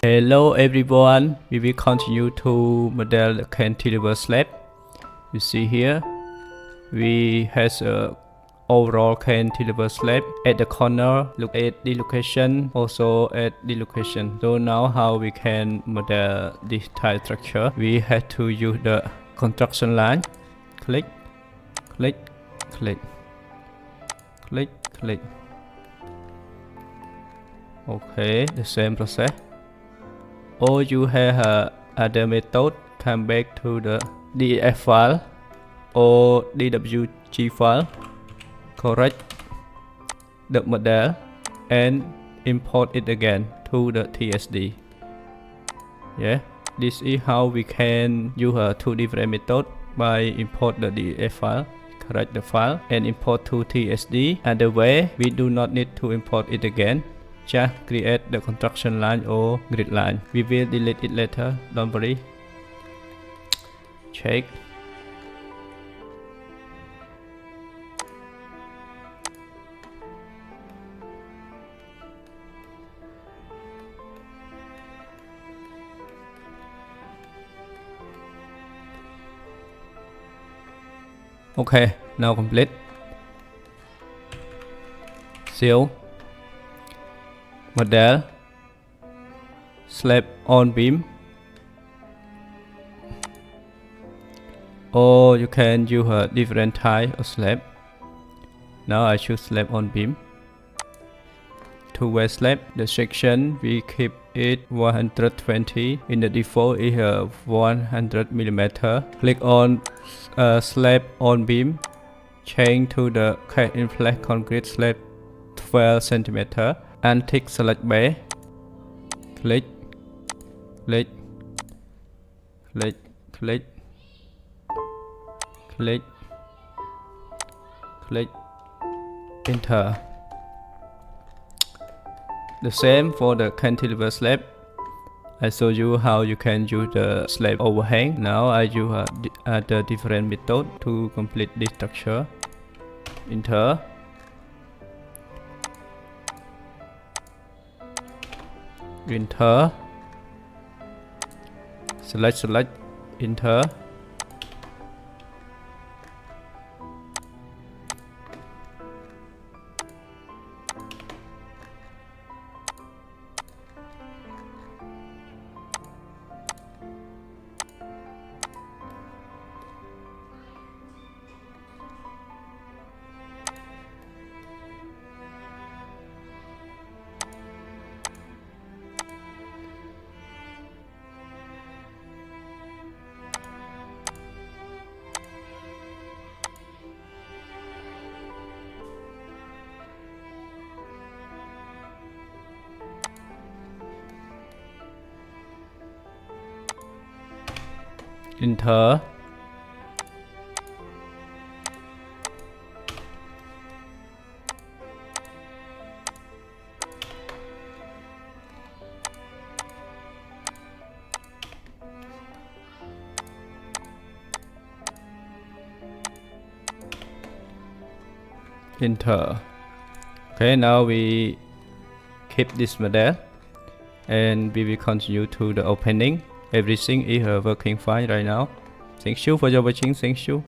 Hello everyone, we will continue to model the cantilever slab. You see here, we has a overall cantilever slab at the corner. Look at the location, also at the location. So now how we can model this type structure? We have to use the construction line. Click, click, click, click, click. Okay, the same process. Or you have other method, come back to the DF file or DWG file, correct the model and import it again to the TSD. Yeah, this is how we can use two different methods by import the DF file, correct the file and import to TSD. Other way, we do not need to import it again. Just create the construction line or grid line. We will delete it later, don't worry. Check. Okay, now complete. Seal. Model slab on beam, or you can use a different type of slab. Now I choose slab on beam. Two-way slab, the section we keep it 120. In the default is 100 millimeter. Click on slab on beam, change to the cut in flat concrete slab 12 centimeter. And tick select bay, click, click, click, click, click, click, enter. The same for the cantilever slab. I show you how you can use the slab overhang. Now I use the different method to complete this structure. Enter. Enter, select, enter. Enter. Enter. Okay, now we keep this model and we will continue to the opening. Everything is working fine right now. Thank you for your watching. Thank you.